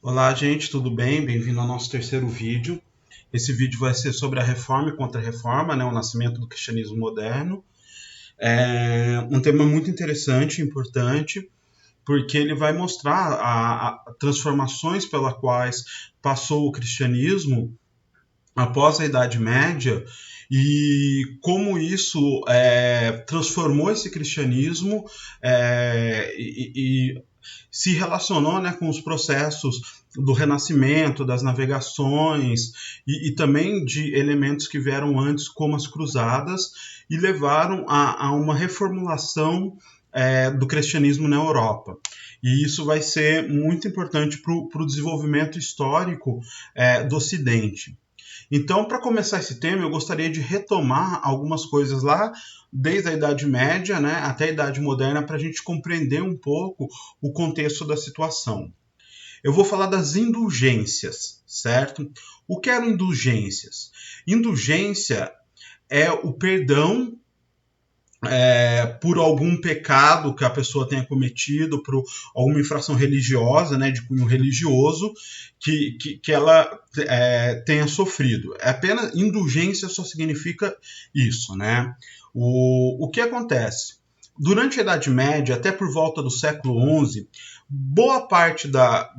Olá, gente, tudo bem? Bem-vindo ao nosso terceiro vídeo. Esse vídeo vai ser sobre a reforma e contra-reforma, né, o nascimento do cristianismo moderno. É um tema muito interessante e importante, porque ele vai mostrar as transformações pelas quais passou o cristianismo após a Idade Média e como isso transformou esse cristianismo e se relacionou, né, com os processos do Renascimento, das navegações e também de elementos que vieram antes, como as cruzadas, e levaram a uma reformulação do cristianismo na Europa. E isso vai ser muito importante para o desenvolvimento histórico do Ocidente. Então, para começar esse tema, eu gostaria de retomar algumas coisas lá, desde a Idade Média, né, até a Idade Moderna, para a gente compreender um pouco o contexto da situação. Eu vou falar das indulgências, certo? O que eram indulgências? Indulgência é o perdão por algum pecado que a pessoa tenha cometido, por alguma infração religiosa, né, de cunho religioso, que ela tenha sofrido. Apenas indulgência só significa isso, né? O que acontece? Durante a Idade Média, até por volta do século XI, boa parte da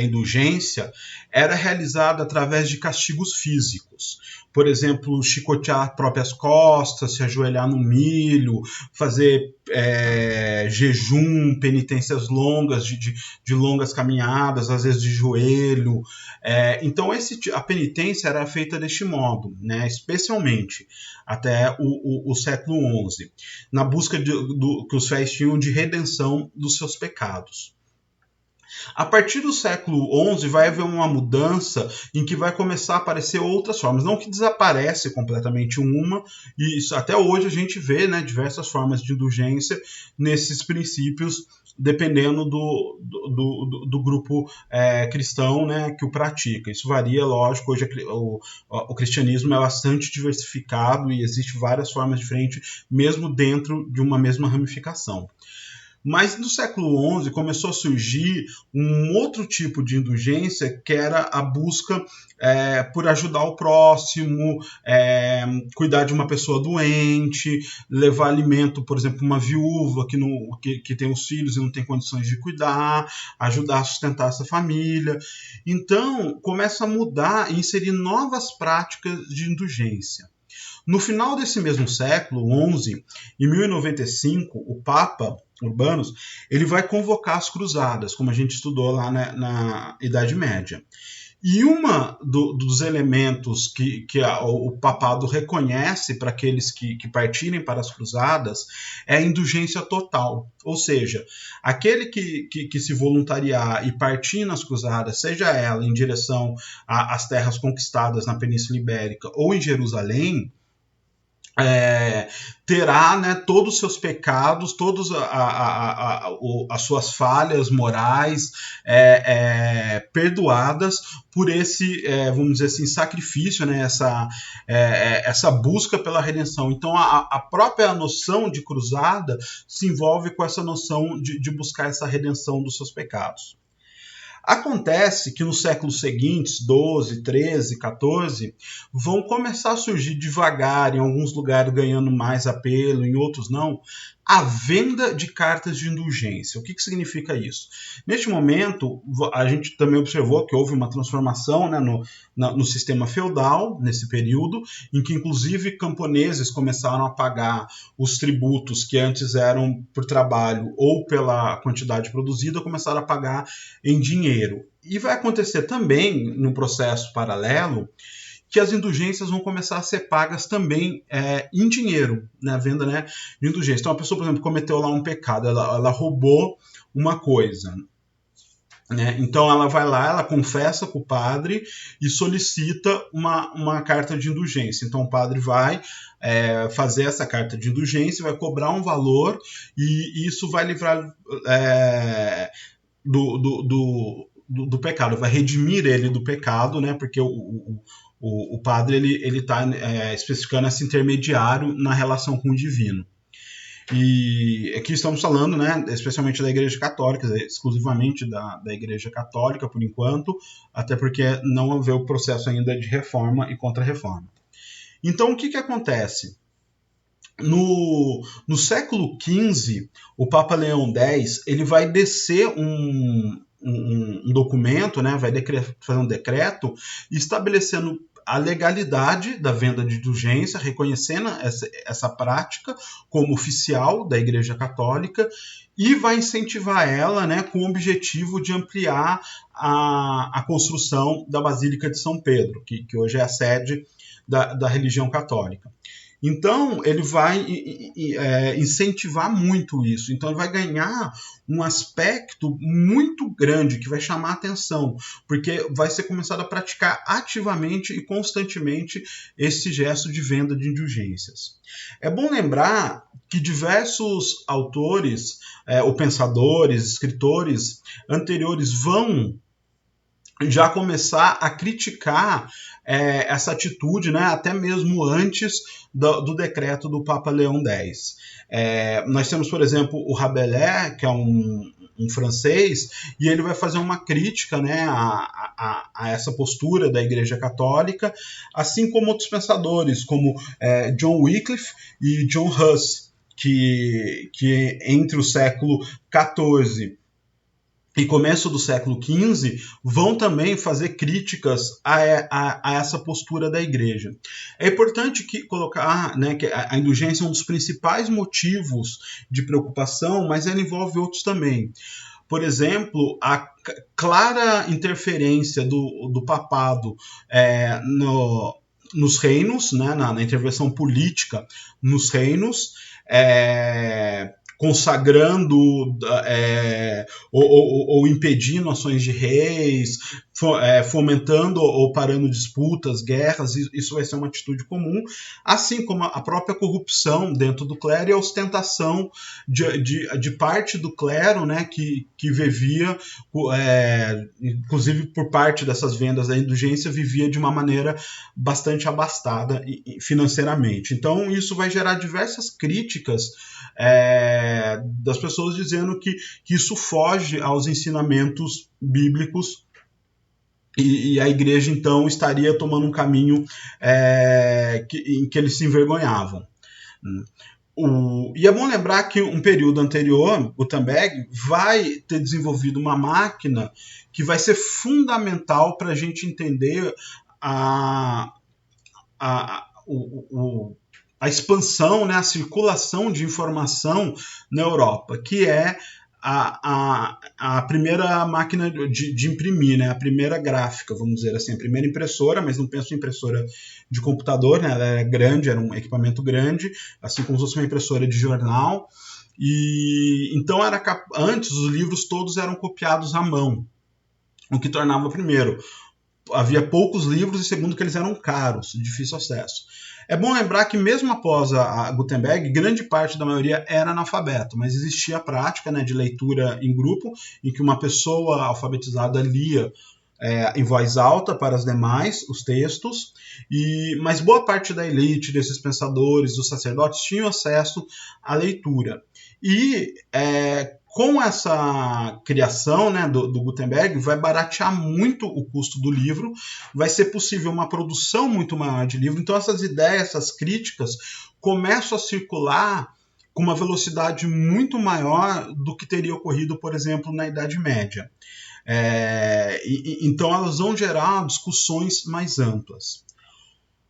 indulgência era realizada através de castigos físicos. Por exemplo, chicotear próprias costas, se ajoelhar no milho, fazer jejum, penitências longas, de longas caminhadas, às vezes de joelho. Então, a penitência era feita deste modo, né? Especialmente até o século XI, na busca que os fiéis tinham de redenção dos seus pecados. A partir do século XI vai haver uma mudança em que vai começar a aparecer outras formas, não que desaparece completamente uma, e isso, até hoje a gente vê, né, diversas formas de indulgência nesses princípios, dependendo do grupo cristão, né, que o pratica. Isso varia, lógico, hoje o cristianismo é bastante diversificado e existe várias formas diferentes, mesmo dentro de uma mesma ramificação. Mas no século XI começou a surgir um outro tipo de indulgência, que era a busca por ajudar o próximo, cuidar de uma pessoa doente, levar alimento, por exemplo, uma viúva que tem os filhos e não tem condições de cuidar, ajudar a sustentar essa família. Então, começa a mudar e inserir novas práticas de indulgência. No final desse mesmo século, XI, em 1095, o Papa Urbanos, ele vai convocar as cruzadas, como a gente estudou lá na Idade Média. E dos elementos que o papado reconhece para aqueles que partirem para as cruzadas é a indulgência total. Ou seja, aquele que se voluntariar e partir nas cruzadas, seja ela em direção às terras conquistadas na Península Ibérica ou em Jerusalém, terá, né, todos os seus pecados, todas as suas falhas morais perdoadas por esse, vamos dizer assim, sacrifício, né, essa busca pela redenção. Então, a própria noção de cruzada se envolve com essa noção de buscar essa redenção dos seus pecados. Acontece que nos séculos seguintes, 12, 13, 14, vão começar a surgir devagar, em alguns lugares ganhando mais apelo, em outros não, a venda de cartas de indulgência. O que significa isso? Neste momento, a gente também observou que houve uma transformação, né, no sistema feudal, nesse período, em que inclusive camponeses começaram a pagar os tributos que antes eram por trabalho ou pela quantidade produzida, começaram a pagar em dinheiro. E vai acontecer também, num processo paralelo, que as indulgências vão começar a ser pagas também em dinheiro, na venda, né, de indulgência. Então, a pessoa, por exemplo, cometeu lá um pecado, ela roubou uma coisa, né? Então, ela vai lá, ela confessa com o padre e solicita uma carta de indulgência. Então, o padre vai fazer essa carta de indulgência, vai cobrar um valor e isso vai livrar do pecado, vai redimir ele do pecado, né? Porque o padre ele está especificando esse intermediário na relação com o divino. E aqui estamos falando, né, especialmente da Igreja Católica, exclusivamente da Igreja Católica, por enquanto, até porque não houve o processo ainda de reforma e contra-reforma. Então, o que acontece? No século XV, o Papa Leão X ele vai descer um documento, né, vai fazer um decreto estabelecendo a legalidade da venda de indulgência, reconhecendo essa prática como oficial da Igreja Católica e vai incentivar ela, né, com o objetivo de ampliar a construção da Basílica de São Pedro, que hoje é a sede da religião católica. Então, ele vai incentivar muito isso. Então, ele vai ganhar um aspecto muito grande que vai chamar a atenção, porque vai ser começado a praticar ativamente e constantemente esse gesto de venda de indulgências. É bom lembrar que diversos autores, ou pensadores, escritores anteriores vão já começar a criticar essa atitude, né, até mesmo antes do decreto do Papa Leão X. Nós temos, por exemplo, o Rabelais, que é um francês, e ele vai fazer uma crítica, né, a essa postura da Igreja Católica, assim como outros pensadores, como John Wycliffe e John Huss, que entre o século XIV e começo do século XV, vão também fazer críticas a essa postura da Igreja. É importante colocar, né, que a indulgência é um dos principais motivos de preocupação, mas ela envolve outros também. Por exemplo, a clara interferência do papado nos reinos, né, na intervenção política nos reinos, consagrando ou impedindo ações de reis, fomentando ou parando disputas, guerras, isso vai ser uma atitude comum, assim como a própria corrupção dentro do clero e a ostentação de parte do clero, né, que vivia, inclusive por parte dessas vendas da indulgência, vivia de uma maneira bastante abastada financeiramente. Então isso vai gerar diversas críticas das pessoas dizendo que isso foge aos ensinamentos bíblicos e a igreja então estaria tomando um caminho em que eles se envergonhavam. E é bom lembrar que um período anterior, Gutenberg vai ter desenvolvido uma máquina que vai ser fundamental para a gente entender a expansão, né, a circulação de informação na Europa, que é a primeira máquina de imprimir, né, a primeira gráfica, vamos dizer assim, a primeira impressora, mas não penso em impressora de computador, né, ela era grande, era um equipamento grande, assim como se fosse uma impressora de jornal, e então antes os livros todos eram copiados à mão, o que tornava, primeiro, havia poucos livros e segundo que eles eram caros, de difícil acesso. É bom lembrar que mesmo após a Gutenberg, grande parte da maioria era analfabeto, mas existia a prática, né, de leitura em grupo, em que uma pessoa alfabetizada lia em voz alta para as demais os textos, mas boa parte da elite, desses pensadores, dos sacerdotes, tinham acesso à leitura. E com essa criação, né, do Gutenberg, vai baratear muito o custo do livro, vai ser possível uma produção muito maior de livro. Então essas ideias, essas críticas começam a circular com uma velocidade muito maior do que teria ocorrido, por exemplo, na Idade Média. Então elas vão gerar discussões mais amplas.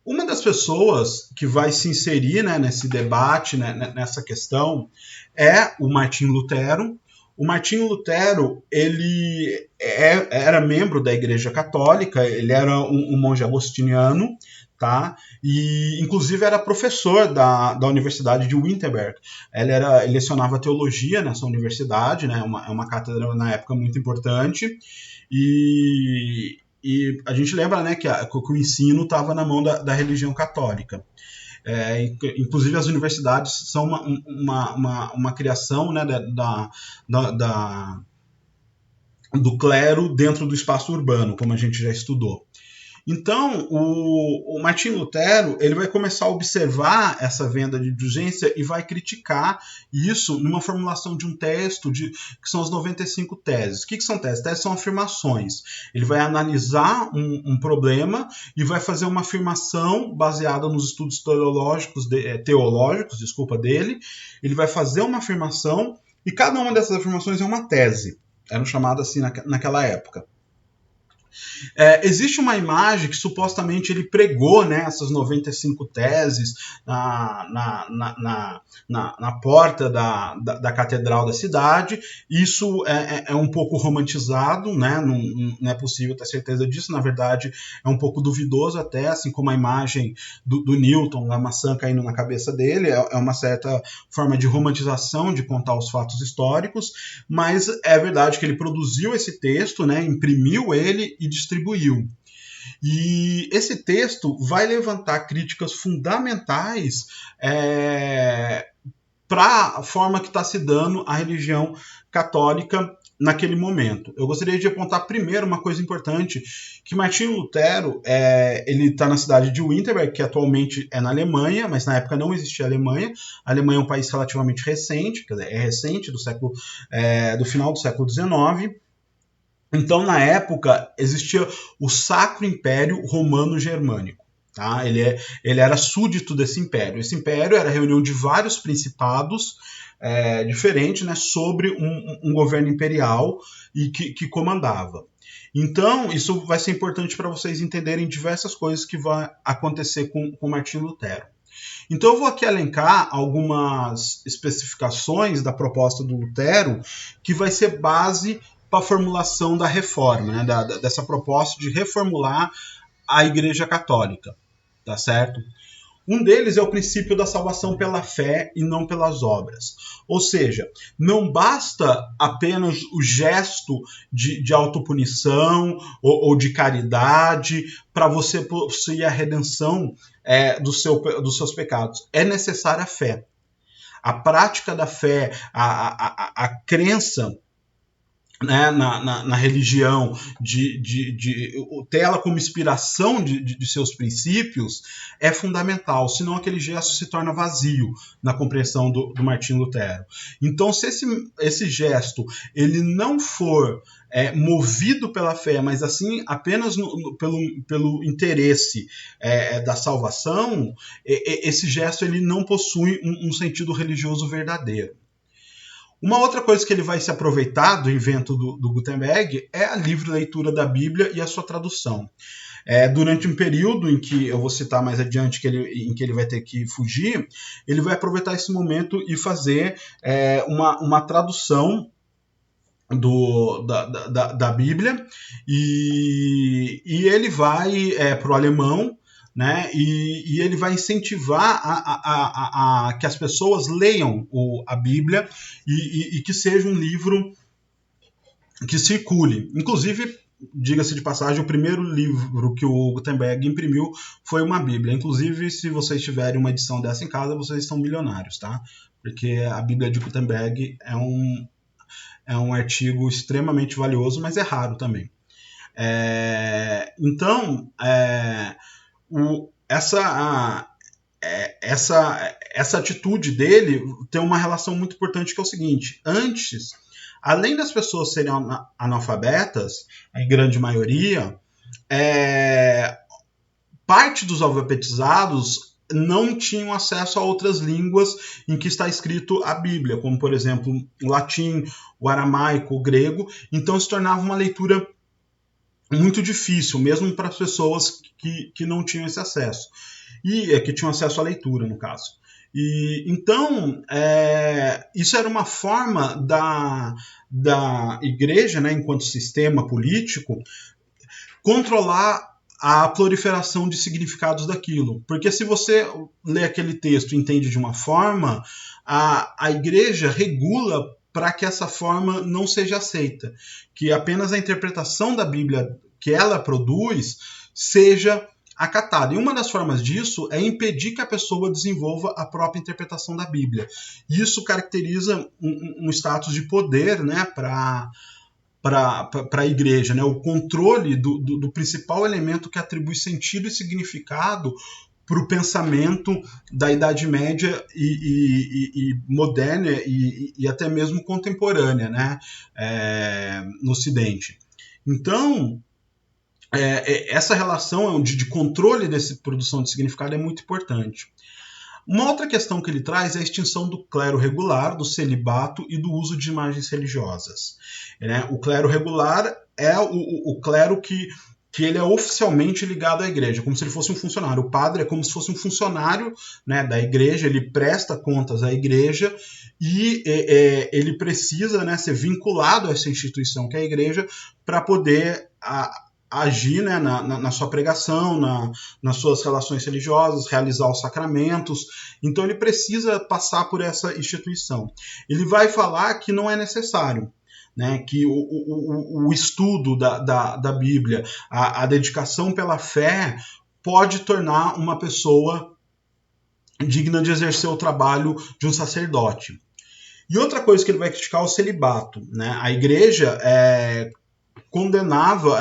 Uma das pessoas que vai se inserir, né, nesse debate, né, nessa questão, é o Martinho Lutero. O Martinho Lutero, ele era membro da Igreja Católica, ele era um monge agostiniano, tá? E inclusive era professor da Universidade de Wittenberg. Ele lecionava teologia nessa universidade, né? Uma cátedra na época muito importante. E a gente lembra, né, que o ensino estava na mão da religião católica. Inclusive as universidades são uma criação, né, do clero dentro do espaço urbano, como a gente já estudou. Então, o Martinho Lutero ele vai começar a observar essa venda de indulgência e vai criticar isso numa formulação de um texto que são as 95 teses. O que são teses? Teses são afirmações. Ele vai analisar um problema e vai fazer uma afirmação baseada nos estudos teológicos dele. Ele vai fazer uma afirmação e cada uma dessas afirmações é uma tese. Eram chamadas assim naquela época. Existe uma imagem que supostamente ele pregou, né, essas 95 teses na porta da catedral da cidade. Isso é um pouco romantizado, né, não é possível ter certeza disso, na verdade é um pouco duvidoso até, assim como a imagem do Newton, a maçã caindo na cabeça dele, é uma certa forma de romantização de contar os fatos históricos, mas é verdade que ele produziu esse texto, né, imprimiu ele e distribuiu. E esse texto vai levantar críticas fundamentais para a forma que está se dando a religião católica naquele momento. Eu gostaria de apontar primeiro uma coisa importante, que Martinho Lutero, ele está na cidade de Wittenberg, que atualmente é na Alemanha, mas na época não existia Alemanha. A Alemanha é um país relativamente recente, quer dizer, é recente, do final do século XIX. Então, na época, existia o Sacro Império Romano-Germânico. Tá? Ele era súdito desse império. Esse império era a reunião de vários principados diferentes, né, sobre um governo imperial e que comandava. Então, isso vai ser importante para vocês entenderem diversas coisas que vão acontecer com Martinho Lutero. Então, eu vou aqui elencar algumas especificações da proposta do Lutero que vai ser base para a formulação da reforma, né, dessa proposta de reformular a Igreja Católica, tá certo? Um deles é o princípio da salvação pela fé e não pelas obras. Ou seja, não basta apenas o gesto de autopunição ou de caridade para você possuir a redenção dos seus pecados. É necessária a fé. A prática da fé, a crença, né, na religião, de ter ela como inspiração de seus princípios, é fundamental, senão aquele gesto se torna vazio na compreensão do Martinho Lutero. Então, se esse gesto ele não for movido pela fé, mas assim apenas pelo interesse da salvação, esse gesto ele não possui um sentido religioso verdadeiro. Uma outra coisa que ele vai se aproveitar do invento do Gutenberg é a livre leitura da Bíblia e a sua tradução. Durante um período em que eu vou citar mais adiante, em que ele vai ter que fugir, ele vai aproveitar esse momento e fazer uma tradução da Bíblia, e ele vai para o alemão, né? E ele vai incentivar a que as pessoas leiam a Bíblia e que seja um livro que circule. Inclusive, diga-se de passagem, o primeiro livro que o Gutenberg imprimiu foi uma Bíblia. Inclusive, se vocês tiverem uma edição dessa em casa, vocês são milionários, tá? Porque a Bíblia de Gutenberg é um artigo extremamente valioso, mas é raro também. Então, essa atitude dele tem uma relação muito importante, que é o seguinte: antes, além das pessoas serem analfabetas, em grande maioria, parte dos alfabetizados não tinham acesso a outras línguas em que está escrito a Bíblia, como, por exemplo, o latim, o aramaico, o grego. Então se tornava uma leitura muito difícil, mesmo para as pessoas que não tinham esse acesso. E que tinham acesso à leitura, no caso. Então, isso era uma forma da igreja, né, enquanto sistema político, controlar a proliferação de significados daquilo. Porque se você lê aquele texto e entende de uma forma, a igreja regula para que essa forma não seja aceita. Que apenas a interpretação da Bíblia que ela produz seja acatada. E uma das formas disso é impedir que a pessoa desenvolva a própria interpretação da Bíblia. Isso caracteriza um status de poder, né, para para a igreja, né? O controle do principal elemento que atribui sentido e significado para o pensamento da Idade Média e moderna e até mesmo contemporânea, né? No Ocidente. Então, essa relação de controle dessa produção de significado é muito importante. Uma outra questão que ele traz é a extinção do clero regular, do celibato e do uso de imagens religiosas. Né? O clero regular é o clero que ele é oficialmente ligado à igreja, como se ele fosse um funcionário. O padre é como se fosse um funcionário, né, da igreja, ele presta contas à igreja e ele precisa, né, ser vinculado a essa instituição que é a igreja para poder agir, né, na sua pregação, nas suas relações religiosas, realizar os sacramentos. Então ele precisa passar por essa instituição. Ele vai falar que não é necessário, né, que o estudo da Bíblia, a dedicação pela fé, pode tornar uma pessoa digna de exercer o trabalho de um sacerdote. E outra coisa que ele vai criticar é o celibato. Né? A igreja condenava,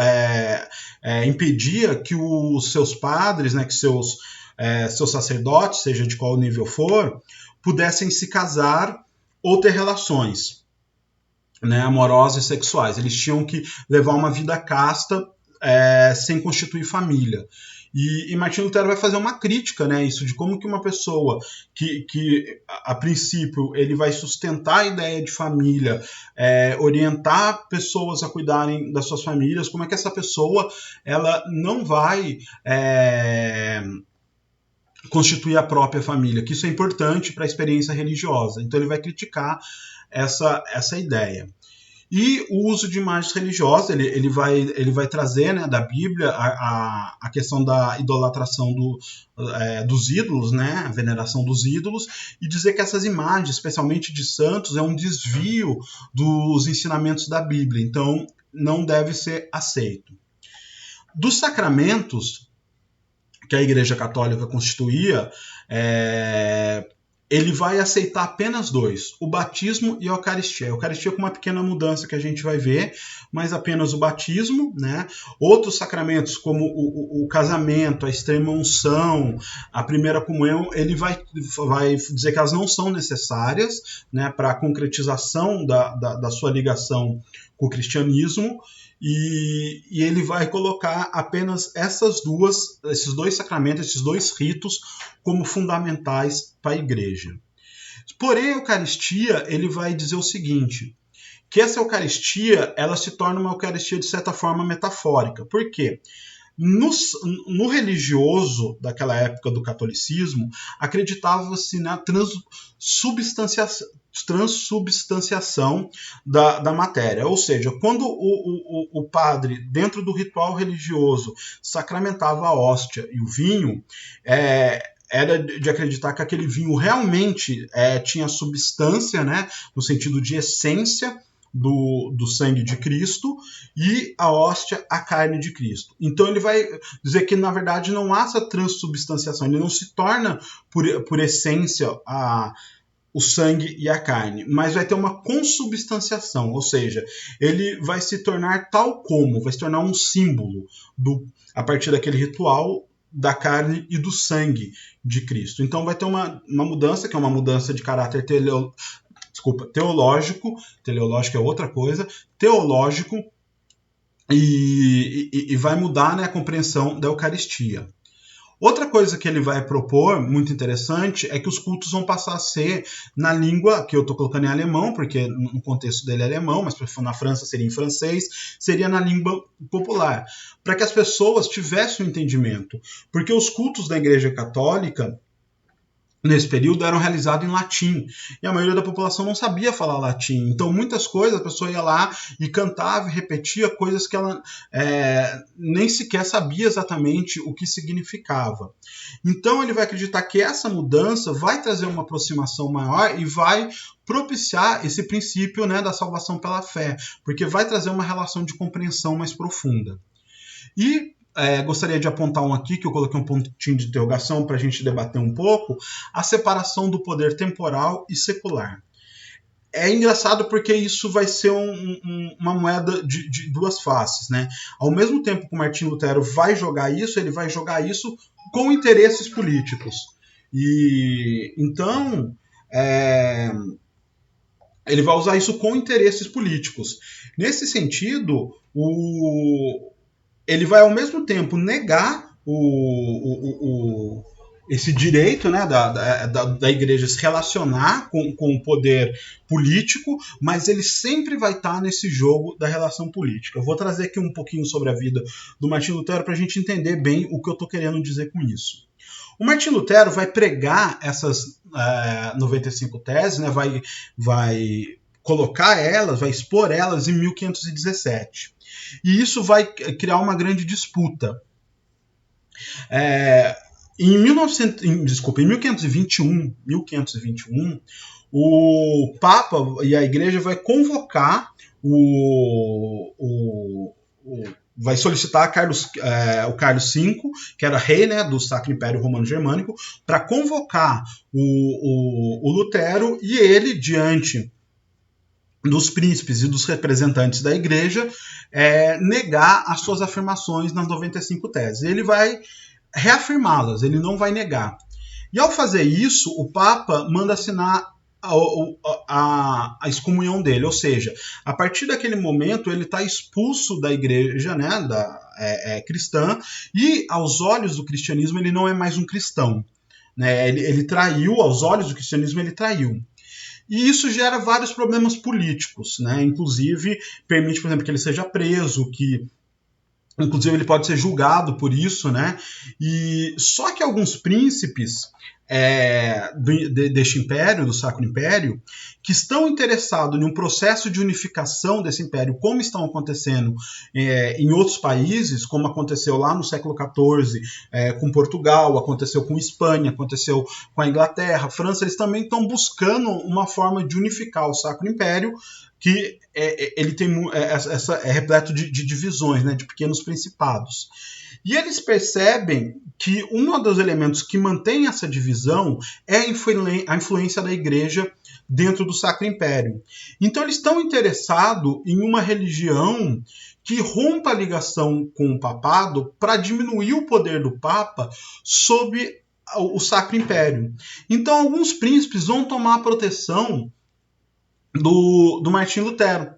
impedia que os seus padres, né, que seus sacerdotes, seja de qual nível for, pudessem se casar ou ter relações, né, amorosas e sexuais. Eles tinham que levar uma vida casta sem constituir família. E Martinho Lutero vai fazer uma crítica, né, isso de como que uma pessoa que a princípio ele vai sustentar a ideia de família, orientar pessoas a cuidarem das suas famílias, como é que essa pessoa ela não vai constituir a própria família, que isso é importante para a experiência religiosa. Então ele vai criticar essa ideia. E o uso de imagens religiosas, ele vai trazer, né, da Bíblia a questão da idolatração dos ídolos, né, a veneração dos ídolos, e dizer que essas imagens, especialmente de santos, é um desvio dos ensinamentos da Bíblia, então não deve ser aceito. Dos sacramentos que a Igreja Católica constituía, ele vai aceitar apenas dois, o batismo e a Eucaristia. A Eucaristia com uma pequena mudança que a gente vai ver, mas apenas o batismo, né? Outros sacramentos, como o casamento, a extrema-unção, a primeira comunhão, ele vai dizer que elas não são necessárias, né, para a concretização da sua ligação com o cristianismo, e ele vai colocar apenas esses dois sacramentos, esses dois ritos, como fundamentais para a igreja. Porém, a Eucaristia, ele vai dizer o seguinte, que essa Eucaristia ela se torna uma Eucaristia, de certa forma, metafórica. Por quê? No religioso daquela época do catolicismo, acreditava-se na transubstanciação da matéria. Ou seja, quando o padre, dentro do ritual religioso, sacramentava a hóstia e o vinho, era de acreditar que aquele vinho realmente tinha substância, né, no sentido de essência, do sangue de Cristo, e a hóstia, a carne de Cristo. Então ele vai dizer que, na verdade, não há essa transubstanciação, ele não se torna, por essência, o sangue e a carne, mas vai ter uma consubstanciação, ou seja, ele vai se tornar tal como, vai se tornar um símbolo, a partir daquele ritual, da carne e do sangue de Cristo. Então vai ter uma mudança, que é uma mudança de caráter teológico, teleológico é outra coisa, teológico, e vai mudar, né, a compreensão da Eucaristia. Outra coisa que ele vai propor, muito interessante, é que os cultos vão passar a ser na língua, que eu estou colocando em alemão, porque no contexto dele é alemão, mas na França seria em francês, seria na língua popular, para que as pessoas tivessem um entendimento. Porque os cultos da Igreja Católica, nesse período, eram realizados em latim, e a maioria da população não sabia falar latim, então muitas coisas a pessoa ia lá e cantava e repetia coisas que ela nem sequer sabia exatamente o que significava. Então ele vai acreditar que essa mudança vai trazer uma aproximação maior e vai propiciar esse princípio, né, da salvação pela fé, porque vai trazer uma relação de compreensão mais profunda. E gostaria de apontar aqui, que eu coloquei um pontinho de interrogação para a gente debater um pouco, a separação do poder temporal e secular. é engraçado porque isso vai ser uma moeda de duas faces, né? Ao mesmo tempo que o Martim Lutero vai jogar isso, ele vai jogar isso com interesses políticos. E então ele vai usar isso com interesses políticos. Nesse sentido, ele vai ao mesmo tempo negar esse direito, né, da igreja se relacionar com o poder político, mas ele sempre vai estar nesse jogo da relação política. Eu vou trazer aqui um pouquinho sobre a vida do Martim Lutero para a gente entender bem o que eu estou querendo dizer com isso. O Martim Lutero vai pregar essas 95 teses, né, vai colocar elas, vai expor elas em 1517. E isso vai criar uma grande disputa. Em 1521, o Papa e a Igreja vai convocar vai solicitar o Carlos V, que era rei, né, do Sacro Império Romano Germânico, para convocar o Lutero, e ele, diante dos príncipes e dos representantes da Igreja, negar as suas afirmações nas 95 teses. Ele vai reafirmá-las, ele não vai negar. E ao fazer isso, o Papa manda assinar a excomunhão dele, ou seja, a partir daquele momento ele está expulso da igreja, né, cristã, e aos olhos do cristianismo ele não é mais um cristão, né, ele traiu, aos olhos do cristianismo ele traiu. E isso gera vários problemas políticos, né, inclusive permite, por exemplo, que ele seja preso, que inclusive ele pode ser julgado por isso, né? E só que alguns príncipes deste império, do Sacro Império, que estão interessados em um processo de unificação desse império, como estão acontecendo em outros países, como aconteceu lá no século XIV com Portugal, aconteceu com Espanha, aconteceu com a Inglaterra, França, eles também estão buscando uma forma de unificar o Sacro Império, que ele tem é repleto de divisões, né, de pequenos principados. E eles percebem que um dos elementos que mantém essa divisão é a influência da igreja dentro do Sacro Império. Então eles estão interessados em uma religião que rompa a ligação com o papado para diminuir o poder do Papa sobre o Sacro Império. Então alguns príncipes vão tomar a proteção do Martim Lutero.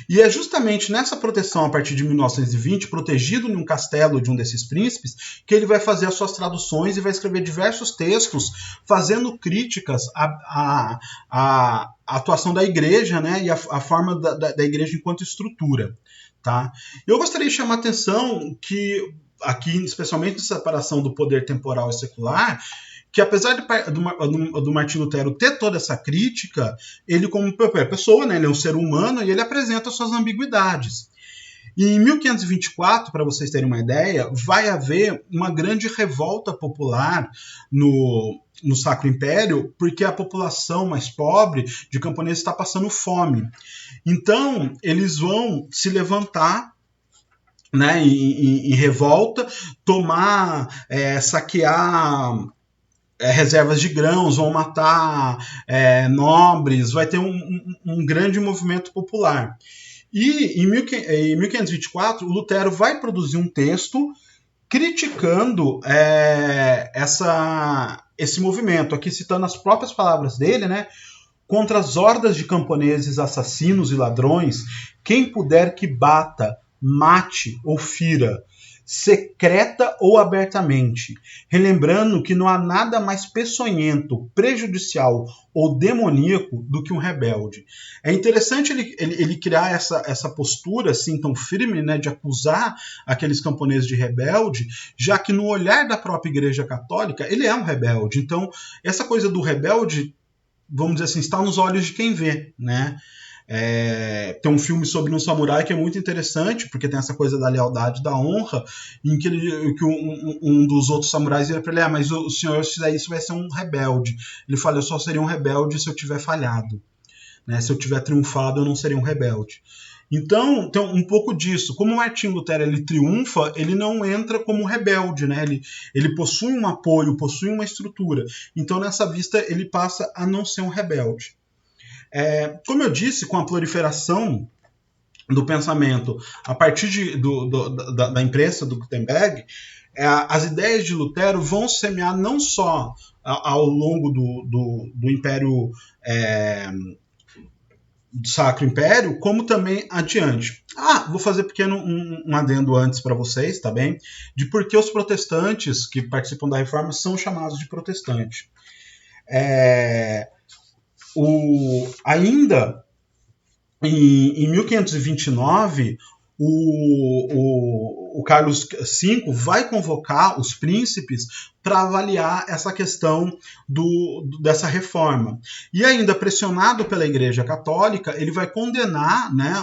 E é justamente nessa proteção, a partir de 1920, protegido em um castelo de um desses príncipes, que ele vai fazer as suas traduções e vai escrever diversos textos fazendo críticas à atuação da igreja, né, e a forma da igreja enquanto estrutura. Tá? Eu gostaria de chamar a atenção que, aqui, especialmente na separação do poder temporal e secular, que apesar do Martim Lutero ter toda essa crítica, ele como pessoa, né, ele é um ser humano e ele apresenta suas ambiguidades. E em 1524, para vocês terem uma ideia, vai haver uma grande revolta popular no Sacro Império, porque a população mais pobre de camponeses está passando fome. Então, eles vão se levantar, né, em revolta, saquear reservas de grãos, vão matar nobres, vai ter um grande movimento popular. E em 1524, o Lutero vai produzir um texto criticando esse movimento, aqui citando as próprias palavras dele, né? Contra as hordas de camponeses assassinos e ladrões, quem puder que bata, mate ou fira, secreta ou abertamente, relembrando que não há nada mais peçonhento, prejudicial ou demoníaco do que um rebelde. É interessante ele criar essa postura assim tão firme, né, de acusar aqueles camponeses de rebelde, já que no olhar da própria Igreja Católica ele é um rebelde. Então, essa coisa do rebelde, vamos dizer assim, está nos olhos de quem vê, né? Tem um filme sobre um samurai que é muito interessante, porque tem essa coisa da lealdade, da honra, em que um dos outros samurais vira para ele: mas o senhor, se fizer isso, vai ser um rebelde. Ele fala: eu só seria um rebelde se eu tiver falhado, né? Se eu tiver triunfado, eu não seria um rebelde. Então, tem um pouco disso. Como o Martim Lutero ele triunfa, ele não entra como rebelde, né? Ele possui um apoio, possui uma estrutura. Então, nessa vista, ele passa a não ser um rebelde. Como eu disse, com a proliferação do pensamento a partir da imprensa do Gutenberg, as ideias de Lutero vão semear não só ao longo do Império do Sacro Império, como também adiante. Vou fazer um adendo antes para vocês, tá bem? De por que os protestantes que participam da Reforma são chamados de protestantes. Ainda em 1529, o Carlos V vai convocar os príncipes para avaliar essa questão dessa reforma. E ainda pressionado pela Igreja Católica, ele vai condenar, né,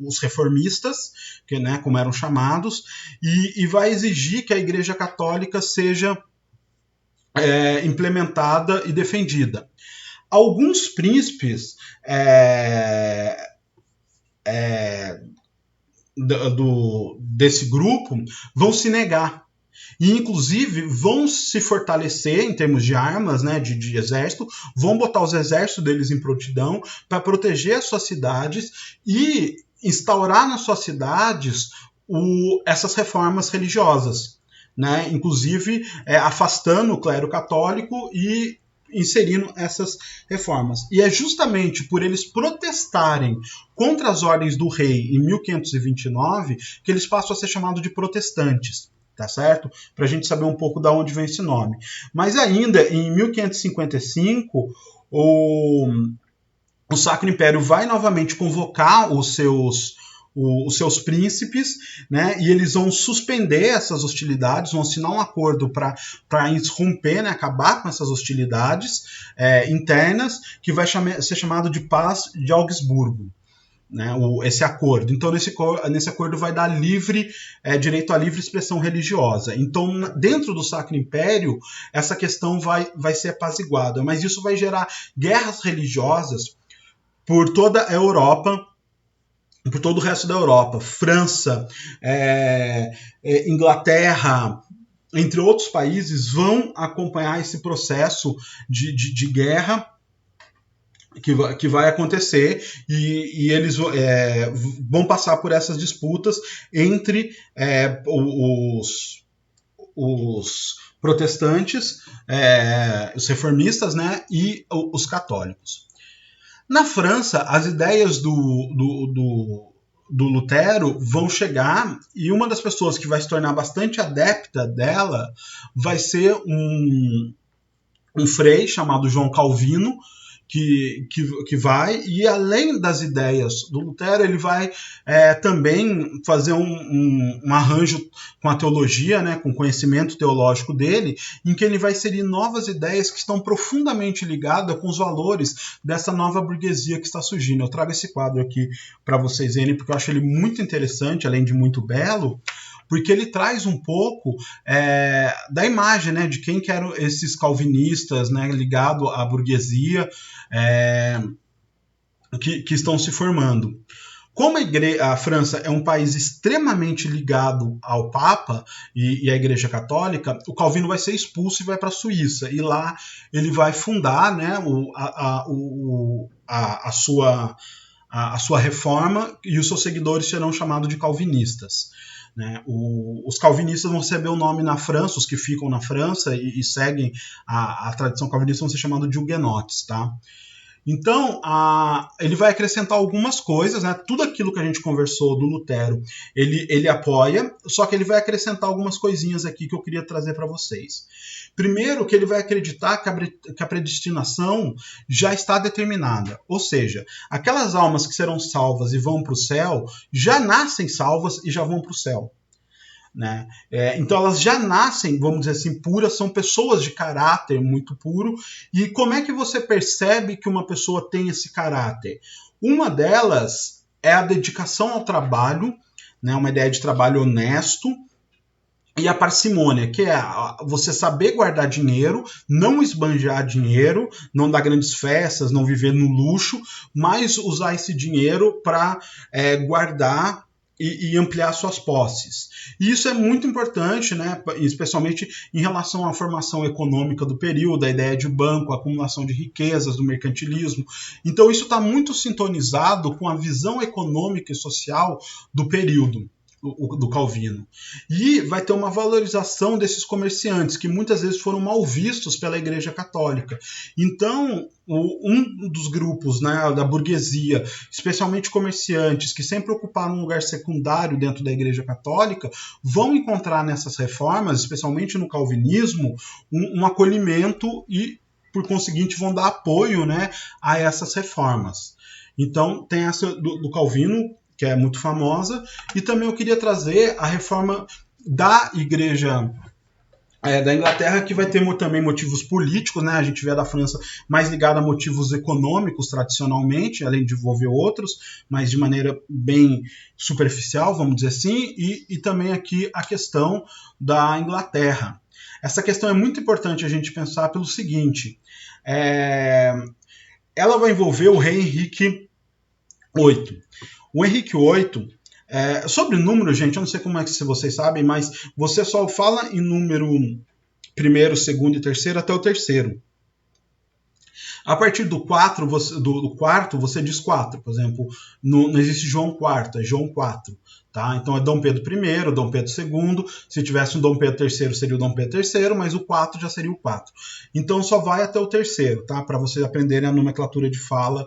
os reformistas, que, né, como eram chamados, e vai exigir que a Igreja Católica seja implementada e defendida. Alguns príncipes desse grupo vão se negar e inclusive vão se fortalecer em termos de armas, né, de exército, vão botar os exércitos deles em prontidão para proteger as suas cidades e instaurar nas suas cidades essas reformas religiosas, né, inclusive afastando o clero católico e inserindo essas reformas. E é justamente por eles protestarem contra as ordens do rei em 1529 que eles passam a ser chamados de protestantes, tá certo? Para a gente saber um pouco de onde vem esse nome. Mas ainda em 1555, o Sacro Império vai novamente convocar os seus príncipes, né, e eles vão suspender essas hostilidades, vão assinar um acordo para irromper, né, acabar com essas hostilidades internas, que vai ser chamado de Paz de Augsburgo, né, esse acordo. Então, nesse acordo vai dar direito à livre expressão religiosa. Então, dentro do Sacro Império, essa questão vai ser apaziguada, mas isso vai gerar guerras religiosas por toda a Europa, por todo o resto da Europa, França, Inglaterra, entre outros países, vão acompanhar esse processo de guerra que vai acontecer e eles vão passar por essas disputas entre os protestantes, os reformistas, né, e os católicos. Na França, as ideias do Lutero vão chegar e uma das pessoas que vai se tornar bastante adepta dela vai ser um frei chamado João Calvino, que vai, e além das ideias do Lutero, ele vai também fazer um arranjo com a teologia, né, com o conhecimento teológico dele, em que ele vai inserir novas ideias que estão profundamente ligadas com os valores dessa nova burguesia que está surgindo. Eu trago esse quadro aqui para vocês verem, porque eu acho ele muito interessante, além de muito belo, porque ele traz um pouco da imagem, né, de quem que eram esses calvinistas, né, ligados à burguesia, que estão se formando. Como a França é um país extremamente ligado ao Papa e à Igreja Católica, o Calvino vai ser expulso e vai para a Suíça. E lá ele vai fundar, né, a sua reforma, e os seus seguidores serão chamados de calvinistas. Né? Os calvinistas vão receber o nome na França, os que ficam na França e seguem a tradição calvinista vão ser chamados de huguenotes. Tá? Então, ele vai acrescentar algumas coisas, né? Tudo aquilo que a gente conversou do Lutero, ele apoia, só que ele vai acrescentar algumas coisinhas aqui que eu queria trazer para vocês. Primeiro, que ele vai acreditar que a predestinação já está determinada, ou seja, aquelas almas que serão salvas e vão para o céu, já nascem salvas e já vão para o céu. Né? Então elas já nascem, vamos dizer assim, puras, são pessoas de caráter muito puro. E como é que você percebe que uma pessoa tem esse caráter? Uma delas é a dedicação ao trabalho, né? Uma ideia de trabalho honesto, e a parcimônia, que é você saber guardar dinheiro, não esbanjar dinheiro, não dar grandes festas, não viver no luxo, mas usar esse dinheiro para guardar e ampliar suas posses. E isso é muito importante, né, especialmente em relação à formação econômica do período, a ideia de banco, a acumulação de riquezas, do mercantilismo. Então isso está muito sintonizado com a visão econômica e social do período do Calvino. E vai ter uma valorização desses comerciantes, que muitas vezes foram mal vistos pela Igreja Católica. Então, um dos grupos, né, da burguesia, especialmente comerciantes, que sempre ocuparam um lugar secundário dentro da Igreja Católica, vão encontrar nessas reformas, especialmente no calvinismo, um acolhimento e, por conseguinte, vão dar apoio, né, a essas reformas. Então, tem essa do Calvino, que é muito famosa, e também eu queria trazer a reforma da Igreja da Inglaterra, que vai ter também motivos políticos, né? A gente vê a da França mais ligada a motivos econômicos tradicionalmente, além de envolver outros, mas de maneira bem superficial, vamos dizer assim, e também aqui a questão da Inglaterra. Essa questão é muito importante a gente pensar pelo seguinte, ela vai envolver o rei Henrique VIII. O Henrique VIII, sobre número, gente, eu não sei como é que vocês sabem, mas você só fala em número primeiro, segundo e terceiro até o terceiro. A partir do quarto, você diz 4. Por exemplo, não existe João IV, é João IV. Tá? Então é Dom Pedro I, Dom Pedro II. Se tivesse um Dom Pedro III, seria o Dom Pedro III, mas o 4 já seria o 4. Então só vai até o terceiro, tá? Para vocês aprenderem a nomenclatura de fala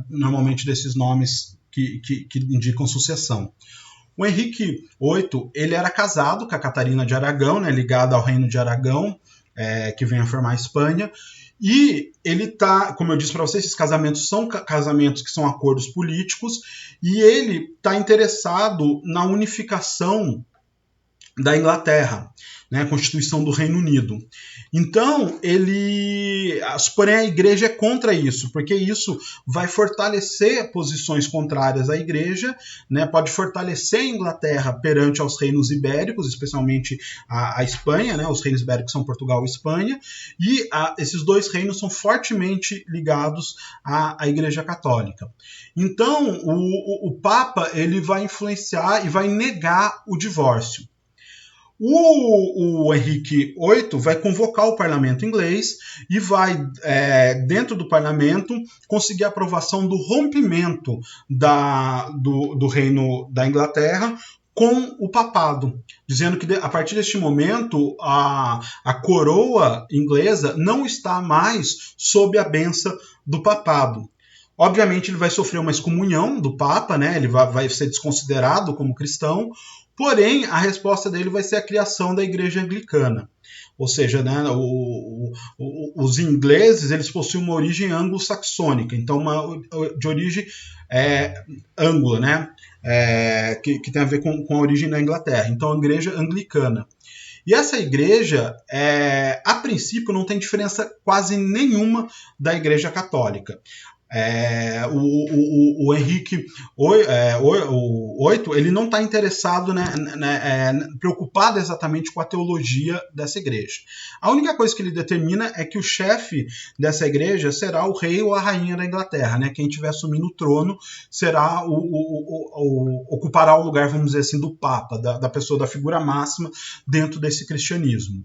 normalmente desses nomes que indicam sucessão. O Henrique VIII, ele era casado com a Catarina de Aragão, né, ligado ao reino de Aragão, que vem a formar a Espanha, e ele tá, como eu disse para vocês, esses casamentos são casamentos que são acordos políticos, e ele está interessado na unificação da Inglaterra, né, a Constituição do Reino Unido. Então, porém a Igreja é contra isso, porque isso vai fortalecer posições contrárias à Igreja, né, pode fortalecer a Inglaterra perante aos reinos ibéricos, especialmente a Espanha, né, os reinos ibéricos são Portugal e Espanha, e esses dois reinos são fortemente ligados à Igreja Católica. Então, o Papa ele vai influenciar e vai negar o divórcio. O Henrique VIII vai convocar o parlamento inglês e vai, dentro do parlamento, conseguir a aprovação do rompimento do reino da Inglaterra com o papado, dizendo que a partir deste momento a coroa inglesa não está mais sob a bênção do papado. Obviamente ele vai sofrer uma excomunhão do Papa, né? Ele vai ser desconsiderado como cristão, porém a resposta dele vai ser a criação da Igreja Anglicana. Ou seja, né, os ingleses eles possuem uma origem anglo-saxônica, então de origem anglo, né, que tem a ver com a origem da Inglaterra. Então a Igreja Anglicana. E essa igreja, a princípio, não tem diferença quase nenhuma da Igreja Católica. O Henrique VIII ele não está interessado, preocupado exatamente com a teologia dessa igreja. A única coisa que ele determina é que o chefe dessa igreja será o rei ou a rainha da Inglaterra, né? Quem estiver assumindo o trono será ocupará o lugar, vamos dizer assim, do Papa, da pessoa, da figura máxima dentro desse cristianismo.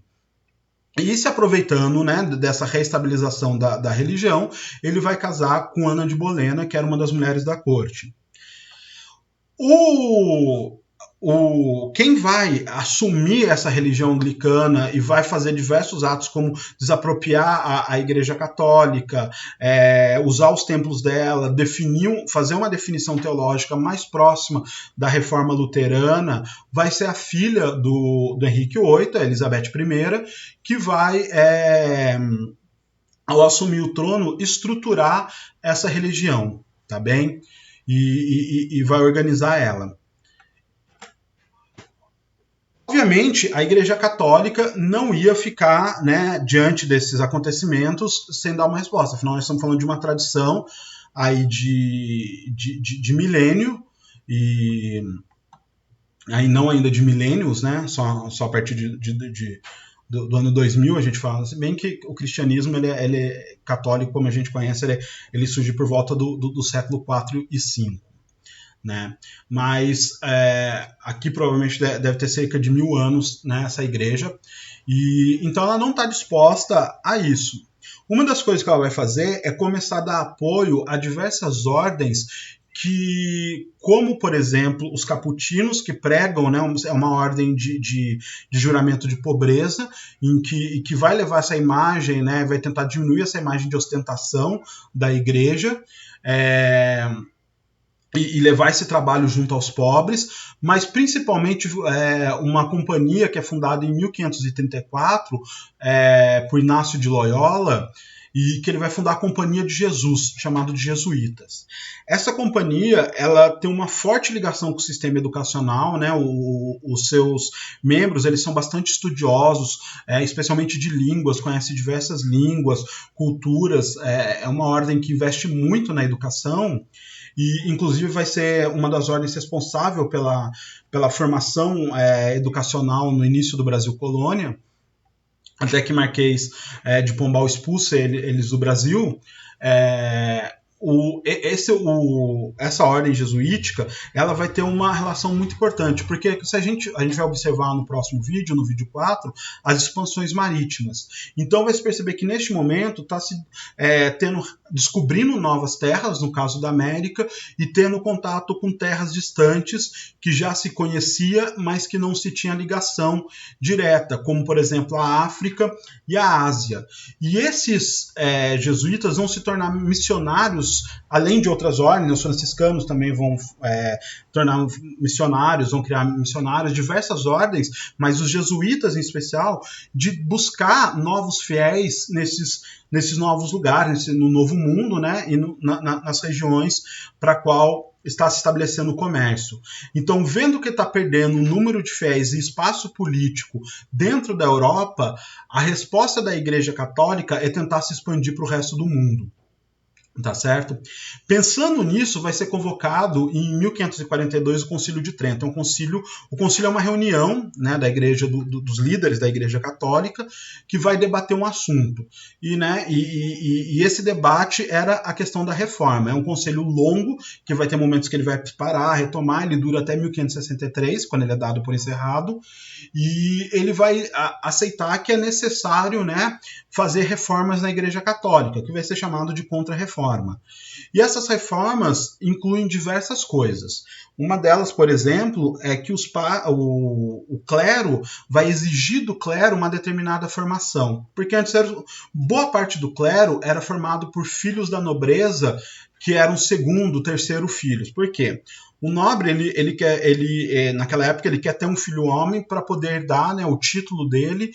E se aproveitando, né, dessa reestabilização da religião, ele vai casar com Ana de Bolena, que era uma das mulheres da corte. Quem vai assumir essa religião anglicana e vai fazer diversos atos como desapropriar a Igreja Católica, usar os templos dela, fazer uma definição teológica mais próxima da reforma luterana, vai ser a filha do Henrique VIII, a Elizabeth I, que vai, ao assumir o trono, estruturar essa religião, tá bem? E vai organizar ela. Obviamente, a Igreja Católica não ia ficar, né, diante desses acontecimentos sem dar uma resposta. Afinal, nós estamos falando de uma tradição aí de milênio, e aí não ainda de milênios, né, só a partir do ano 2000 a gente fala, se bem que o cristianismo ele é católico, como a gente conhece, ele surge por volta do século IV e V. né? Mas aqui provavelmente deve ter cerca de 1000 anos, né, essa igreja, e então ela não está disposta a isso. Uma das coisas que ela vai fazer é começar a dar apoio a diversas ordens que, como por exemplo os capuchinos, que pregam, né, é uma ordem de juramento de pobreza, em que vai levar essa imagem, né, vai tentar diminuir essa imagem de ostentação da igreja, e levar esse trabalho junto aos pobres, mas principalmente uma companhia que é fundada em 1534 por Inácio de Loyola, e que ele vai fundar a Companhia de Jesus, chamado de Jesuítas. Essa companhia, ela tem uma forte ligação com o sistema educacional, né? Os seus membros, eles são bastante estudiosos, especialmente de línguas, conhecem diversas línguas, culturas, é uma ordem que investe muito na educação, e inclusive vai ser uma das ordens responsável pela formação educacional no início do Brasil colônia, até que Marquês de Pombal expulsa eles do Brasil. Essa ordem jesuítica, ela vai ter uma relação muito importante, porque se a gente vai observar no próximo vídeo, no vídeo 4, as expansões marítimas. Então vai se perceber que neste momento está se descobrindo novas terras, no caso da América, e tendo contato com terras distantes que já se conhecia, mas que não se tinha ligação direta, como por exemplo a África e a Ásia. E esses jesuítas vão se tornar missionários, além de outras ordens, os franciscanos também vão tornar missionários, vão criar missionários, diversas ordens, mas os jesuítas em especial, de buscar novos fiéis nesses novos lugares, no Novo Mundo, né, e nas regiões para a qual está se estabelecendo o comércio. Então, vendo que está perdendo o número de fiéis e espaço político dentro da Europa, a resposta da Igreja Católica é tentar se expandir para o resto do mundo. Tá certo? Pensando nisso, vai ser convocado em 1542 o Concílio de Trento. O concílio é uma reunião, né, da igreja, dos líderes da Igreja Católica, que vai debater um assunto. E esse debate era a questão da reforma. É um concílio longo, que vai ter momentos que ele vai parar, retomar, ele dura até 1563, quando ele é dado por encerrado, e ele vai aceitar que é necessário, né, fazer reformas na Igreja Católica, que vai ser chamado de contra-reforma. E essas reformas incluem diversas coisas. Uma delas, por exemplo, é que o clero vai exigir do clero uma determinada formação. Porque antes boa parte do clero era formado por filhos da nobreza, que eram segundo, terceiro filhos. Por quê? O nobre, naquela época, ele quer ter um filho homem para poder dar, né, o título dele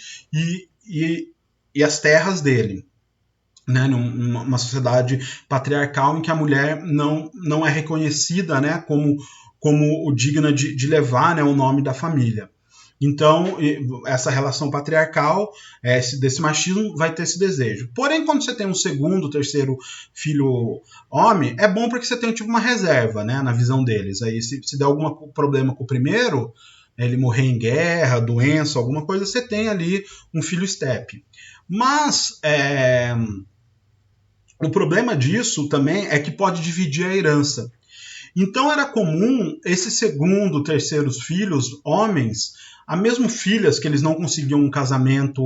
e as terras dele. Né, numa sociedade patriarcal em que a mulher não é reconhecida, né, como digna de levar, né, o nome da família. Então, essa relação patriarcal, desse machismo, vai ter esse desejo. Porém, quando você tem um segundo, terceiro filho homem, é bom porque você tem tipo uma reserva, né, na visão deles. Aí, se der algum problema com o primeiro, ele morrer em guerra, doença, alguma coisa, você tem ali um filho estepe. Mas o problema disso também é que pode dividir a herança. Então era comum esses segundo, terceiros filhos, homens, a mesmo filhas que eles não conseguiam um casamento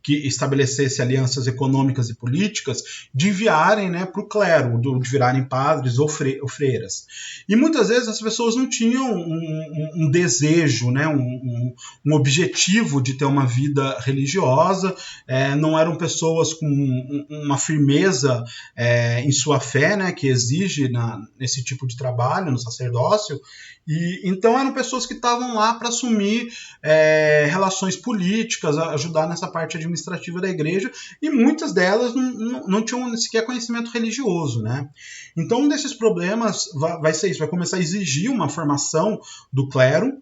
que estabelecesse alianças econômicas e políticas, de enviarem, né, para o clero, de virarem padres ou freiras. E muitas vezes as pessoas não tinham um desejo, né, um objetivo de ter uma vida religiosa, não eram pessoas com uma firmeza em sua fé, né, que exige nesse tipo de trabalho, no sacerdócio, e então eram pessoas que estavam lá para assumir relações políticas, ajudar nessa parte administrativa da igreja, e muitas delas não tinham sequer conhecimento religioso, né? Então um desses problemas vai ser isso, vai começar a exigir uma formação do clero.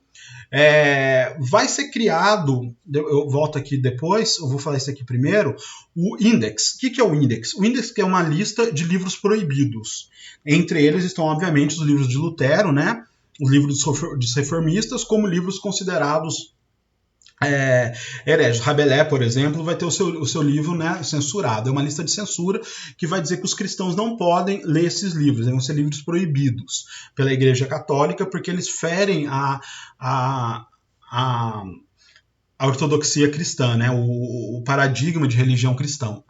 Vai ser criado, eu volto aqui depois, eu vou falar isso aqui primeiro, o Index. O que é o Index? O Index é uma lista de livros proibidos. Entre eles estão, obviamente, os livros de Lutero, né? Os livros dos reformistas, como livros considerados hereges. Rabelais, por exemplo, vai ter o seu livro, né, censurado. É uma lista de censura que vai dizer que os cristãos não podem ler esses livros, vão ser livros proibidos pela Igreja Católica, porque eles ferem a, a, a ortodoxia cristã, né, o paradigma de religião cristão.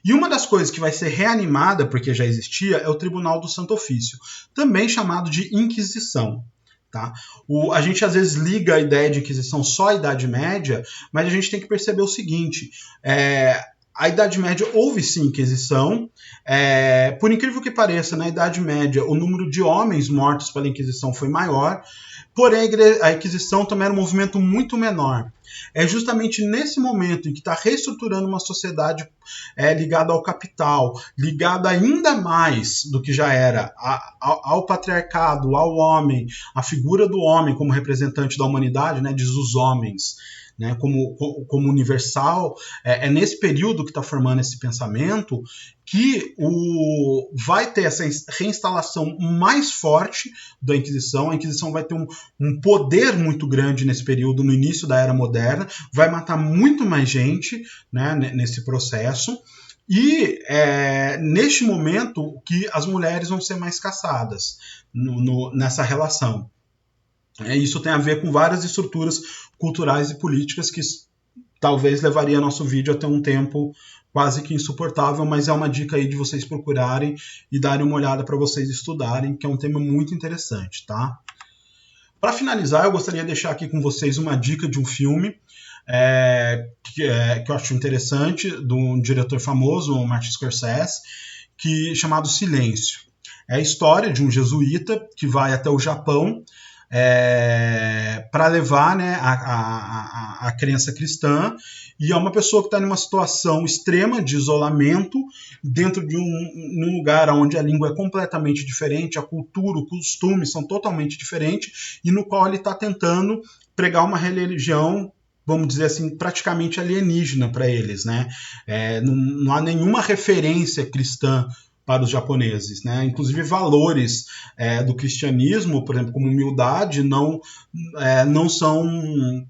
E uma das coisas que vai ser reanimada, porque já existia, é o Tribunal do Santo Ofício, também chamado de Inquisição. Tá? A gente às vezes liga a ideia de Inquisição só à Idade Média, mas a gente tem que perceber o seguinte: a Idade Média houve sim Inquisição. Por incrível que pareça, na Idade Média o número de homens mortos pela Inquisição foi maior, porém a Inquisição também era um movimento muito menor. É justamente nesse momento em que está reestruturando uma sociedade ligada ao capital, ligada ainda mais do que já era ao patriarcado, ao homem, a figura do homem como representante da humanidade, né, diz os homens, né, como universal, é nesse período que está formando esse pensamento que vai ter essa reinstalação mais forte da Inquisição. A Inquisição vai ter um poder muito grande nesse período, no início da Era Moderna, vai matar muito mais gente, né, nesse processo. E neste momento que as mulheres vão ser mais caçadas nessa relação. Isso tem a ver com várias estruturas culturais e políticas que talvez levaria nosso vídeo até um tempo quase que insuportável, mas é uma dica aí de vocês procurarem e darem uma olhada para vocês estudarem, que é um tema muito interessante, tá? Para finalizar, eu gostaria de deixar aqui com vocês uma dica de um filme que eu acho interessante, de um diretor famoso, o Martin Scorsese, chamado Silêncio. É a história de um jesuíta que vai até o Japão para levar, né, a crença cristã, e é uma pessoa que está numa situação extrema de isolamento dentro de um lugar onde a língua é completamente diferente, a cultura, os costumes são totalmente diferentes, e no qual ele está tentando pregar uma religião, vamos dizer assim, praticamente alienígena para eles, né? Não há nenhuma referência cristã para os japoneses, né? Inclusive valores do cristianismo, por exemplo, como humildade, não são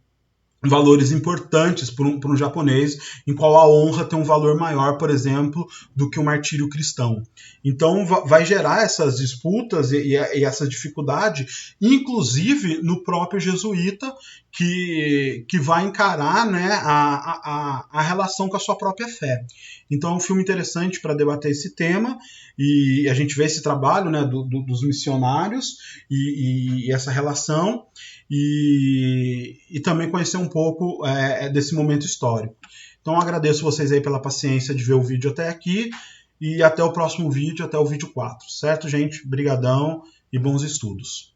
valores importantes para um japonês, em qual a honra tem um valor maior, por exemplo, do que o martírio cristão. Então vai gerar essas disputas e essa dificuldade, inclusive no próprio jesuíta, que vai encarar, né, a relação com a sua própria fé. Então é um filme interessante para debater esse tema, e a gente vê esse trabalho, né, dos missionários e essa relação, e também conhecer um pouco desse momento histórico. Então agradeço vocês aí pela paciência de ver o vídeo até aqui, e até o próximo vídeo, até o vídeo 4, certo, gente? Brigadão e bons estudos.